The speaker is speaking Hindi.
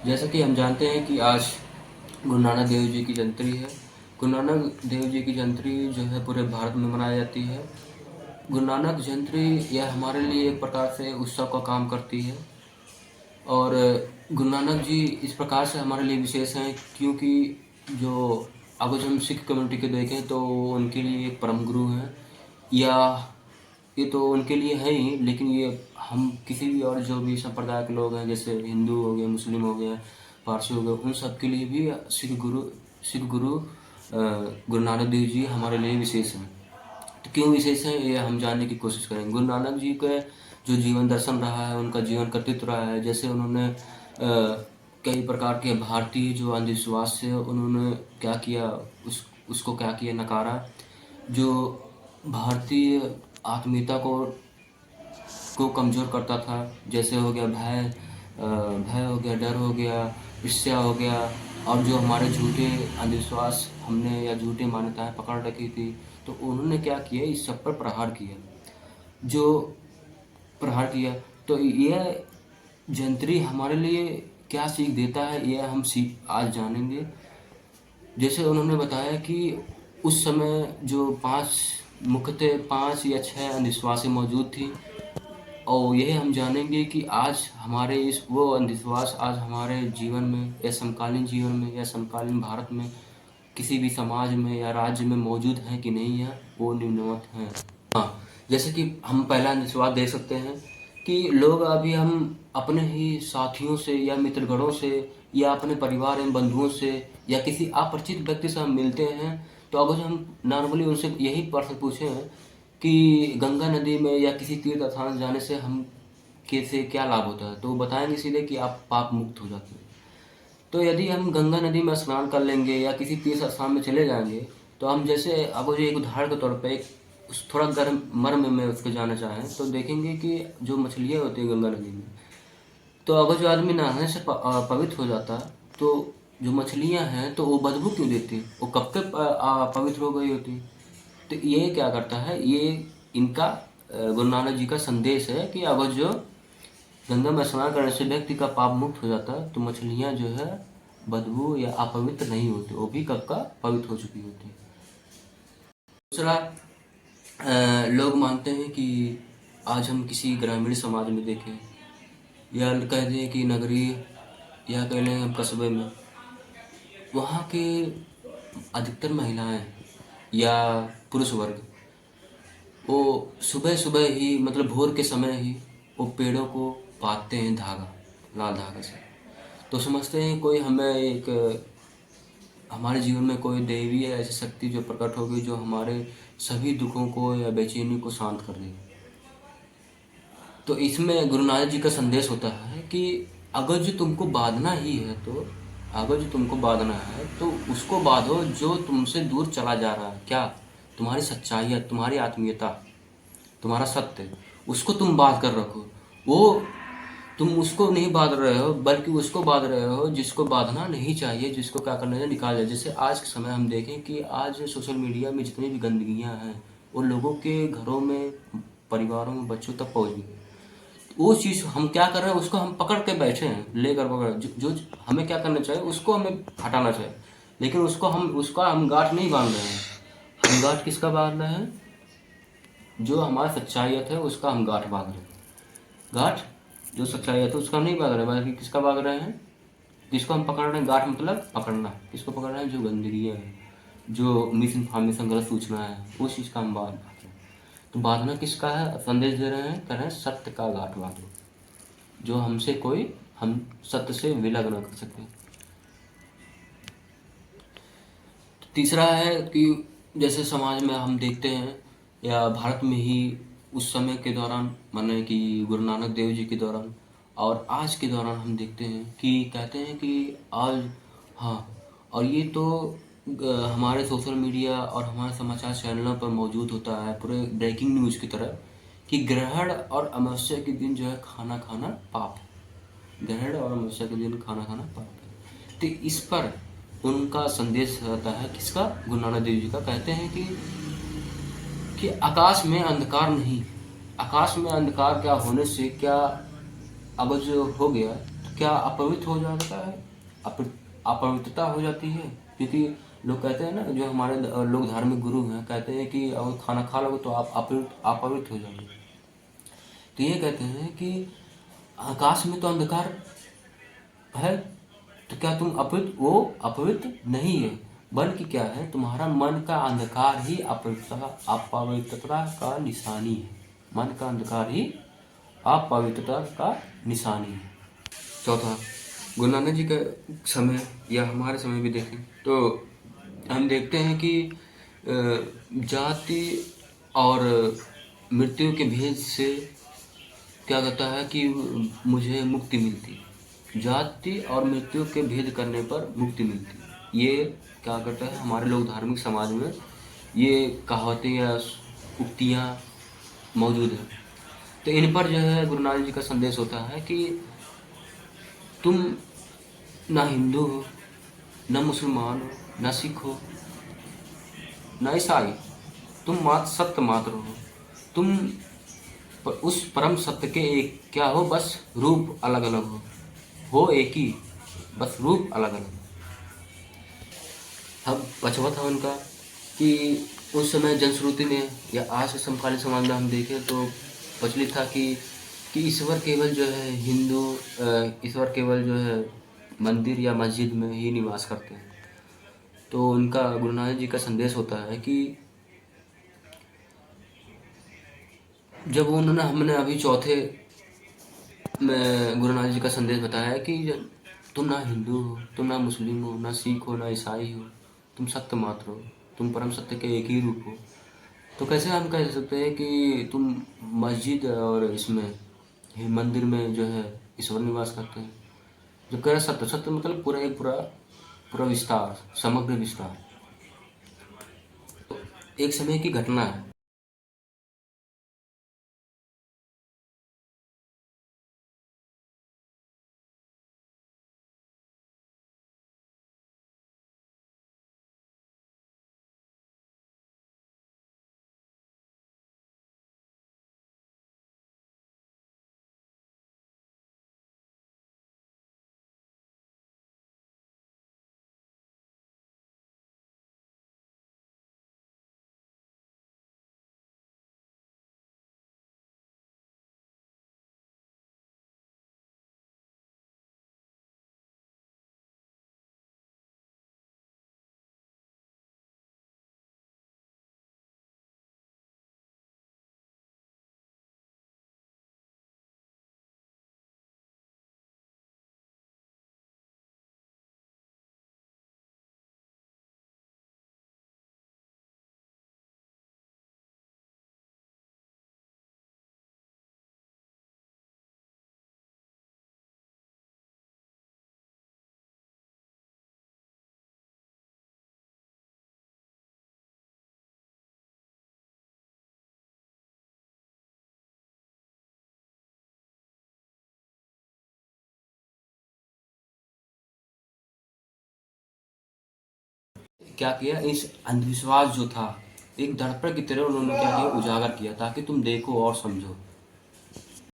जैसा कि हम जानते हैं कि आज गुरु नानक देव जी की जयंती है। गुरु नानक देव जी की जयंती जो है पूरे भारत में मनाई जाती है। गुरु नानक जयंती यह हमारे लिए एक प्रकार से उत्सव का काम करती है। और गुरु नानक जी इस प्रकार से हमारे लिए विशेष हैं क्योंकि जो अगर हम सिख कम्युनिटी के देखें तो उनके लिए एक परम गुरु हैं, या ये तो उनके लिए है ही, लेकिन ये हम किसी भी और जो भी संप्रदाय के लोग हैं, जैसे हिंदू हो गए, मुस्लिम हो गए, पारसी हो गए, उन सब के लिए भी सिख गुरु गुरु नानक देव जी हमारे लिए विशेष हैं। तो क्यों विशेष है ये हम जानने की कोशिश करेंगे। गुरु नानक जी का जो जीवन दर्शन रहा है, उनका जीवन कर्तृत्व रहा है, जैसे उन्होंने कई प्रकार के भारतीय जो अंधविश्वास से उन्होंने क्या किया, उसको क्या किया, नकारा। जो भारतीय आत्मीयता को कमज़ोर करता था, जैसे हो गया भय हो गया, डर हो गया, ईर्ष्या हो गया, और जो हमारे झूठे अंधविश्वास हमने या झूठी मान्यताएं पकड़ रखी थी, तो उन्होंने क्या किया, इस सब पर प्रहार किया। जो प्रहार किया, तो यह जंत्री हमारे लिए क्या सीख देता है, यह हम आज जानेंगे। जैसे उन्होंने बताया कि उस समय जो मुख्यतः 5 या 6 अंधविश्वासें मौजूद थी, और यही हम जानेंगे कि आज हमारे वो अंधविश्वास आज हमारे जीवन में या समकालीन जीवन में या समकालीन भारत में किसी भी समाज में या राज्य में मौजूद हैं कि नहीं है, वो निम्नवत हैं। हाँ, जैसे कि हम पहला अंधविश्वास देख सकते हैं कि लोग अभी हम अपने ही साथियों से या मित्रगणों से या अपने परिवार एवं बंधुओं से या किसी अपरिचित व्यक्ति से हम मिलते हैं, तो अगर हम नॉर्मली उनसे यही प्रश्न पूछें कि गंगा नदी में या किसी तीर्थ स्थान जाने से हम कैसे क्या लाभ होता है, तो वो बताएंगे सीधे कि आप पाप मुक्त हो जाते हैं। तो यदि हम गंगा नदी में स्नान कर लेंगे या किसी तीर्थ स्थान में चले जाएंगे, तो हम जैसे अगर एक उदाहरण के तौर पे उस थोड़ा गर्म मर्म में उसको जाना चाहें, तो देखेंगे कि जो मछलियाँ होती हैं गंगा नदी में, तो अगर जो आदमी नहाने से पवित्र हो जाता, तो जो मछलियाँ हैं तो वो बदबू क्यों देती, वो कब के पवित्र हो गई होती। तो ये क्या करता है, ये इनका गुरु नानक जी का संदेश है कि अगर जो गंगा में स्नान करने से व्यक्ति का पाप मुक्त हो जाता है, तो मछलियाँ जो है बदबू या अपवित्र नहीं होती, वो भी कब का पवित्र हो चुकी होती। दूसरा, लोग मानते हैं कि आज हम किसी ग्रामीण समाज में देखें या कह दें कि नगरीय या कह लें हम कस्बे में, वहाँ के अधिकतर महिलाएं या पुरुष वर्ग वो सुबह सुबह ही, मतलब भोर के समय ही, वो पेड़ों को बांधते हैं धागा, लाल धागा से। तो समझते हैं कोई हमारे जीवन में कोई देवी या ऐसी शक्ति जो प्रकट होगी, जो हमारे सभी दुखों को या बेचैनी को शांत कर देगी। तो इसमें गुरु नानक जी का संदेश होता है कि अगर जो तुमको बांधना ही है, तो अगर जो तुमको बांधना है तो उसको बांधो जो तुमसे दूर चला जा रहा है। क्या? तुम्हारी सच्चाई, तुम्हारी आत्मीयता, तुम्हारा सत्य, उसको तुम बांध कर रखो। वो तुम उसको नहीं बांध रहे हो, बल्कि उसको बांध रहे हो जिसको बांधना नहीं चाहिए, जिसको क्या करना चाहिए, निकाल जाए। जैसे आज के समय हम देखें कि आज सोशल मीडिया में जितनी भी गंदगियाँ हैं, वो लोगों के घरों में, परिवारों में, बच्चों तक पहुँच गई। वो चीज़ हम क्या कर रहे हैं, उसको हम पकड़ के बैठे हैं, लेकर पकड़, जो हमें क्या करना चाहिए, उसको हमें हटाना चाहिए, लेकिन उसका हम गांठ नहीं बांध रहे हैं। हम गांठ किसका बांध रहे हैं? जो हमारा सच्चाइयत है उसका हम गांठ बांध रहे हैं। गांठ जो सच्चाइयत है उसका नहीं बांध रहे हैं, बल्कि किसका बांध रहे हैं? किसको हम पकड़ रहे हैं? गांठ मतलब पकड़ना। किसको पकड़ रहे हैं? जो गंदगियाँ है, जो मिस इन्फॉर्मेशन, गलत सूचना है, उस चीज़ का हम बांध रहे हैं। तो बांधना किसका है? संदेश दे रहे हैं, कह रहे हैं सत्य का गांठ बांधो, जो हम सत्य से विलग न कर सके। तीसरा है कि जैसे समाज में हम देखते हैं, या भारत में ही उस समय के दौरान, माने कि गुरु नानक देव जी के दौरान और आज के दौरान हम देखते हैं कि कहते हैं कि आज, हाँ, और ये तो हमारे सोशल मीडिया और हमारे समाचार चैनलों पर मौजूद होता है पूरे ब्रेकिंग न्यूज़ की तरह, कि ग्रहण और अमावस्या के दिन जो है खाना खाना पाप है। ग्रहण और अमावस्या के दिन खाना खाना पाप है। तो इस पर उनका संदेश रहता है, किसका? गुरु नानक देव जी का। कहते हैं कि आकाश में अंधकार नहीं, आकाश में अंधकार क्या होने से क्या, अब जो हो गया, क्या अपवित्र हो जाता है, अपवित्रता हो जाती है। क्योंकि लोग कहते हैं ना, जो हमारे लोग धार्मिक गुरु हैं, कहते हैं कि अगर खाना खा लोगे तो आप अपवित्र हो जाओगे। तो ये कहते हैं कि आकाश में तो अंधकार है, तो क्या तुम अपवित्र नहीं है, बल्कि क्या है, तुम्हारा मन का अंधकार ही अपवित्रता का निशानी है। मन का अंधकार ही अपवित्रता का निशानी है। चौथा, गुरु नानक जी का समय या हमारे समय भी देखें तो हम देखते हैं कि जाति और मृत्यु के भेद से क्या कहता है कि मुझे मुक्ति मिलती। जाति और मृत्यु के भेद करने पर मुक्ति मिलती। ये क्या करता है, हमारे लोग धार्मिक समाज में ये कहावतें या उक्तियाँ मौजूद हैं। तो इन पर जो है गुरु नानक जी का संदेश होता है कि तुम ना हिंदू हो, न मुसलमान हो, न सिख हो, न ईसाई, तुम मात्र सत्य मात्र हो। तुम उस परम सत्य के एक क्या हो, बस रूप अलग अलग हो एक ही, बस रूप अलग अलग। अब पछवा था उनका कि उस समय जनश्रुति ने या आज के समकालीन समाज में हम देखें तो प्रचलित था कि ईश्वर केवल जो है हिंदू, ईश्वर केवल जो है मंदिर या मस्जिद में ही निवास करते हैं। तो उनका गुरु नानक जी का संदेश होता है कि जब उन्होंने हमने अभी चौथे में गुरु नानक जी का संदेश बताया है कि तुम ना हिंदू हो, तुम ना मुस्लिम हो, ना सिख हो, ना ईसाई हो, तुम सत्य मात्र हो, तुम परम सत्य के एक ही रूप हो। तो कैसे हम कह सकते हैं कि तुम मस्जिद और इसमें मंदिर में जो है ईश्वर निवास करते हैं। जब कह रहे सत्य, सत्य मतलब पूरा विस्तार, समग्र विस्तार। एक समय की घटना है। क्या किया, इस अंधविश्वास जो था एक दर्पण की तरह उन्होंने क्या किया, उजागर किया, ताकि तुम देखो और समझो।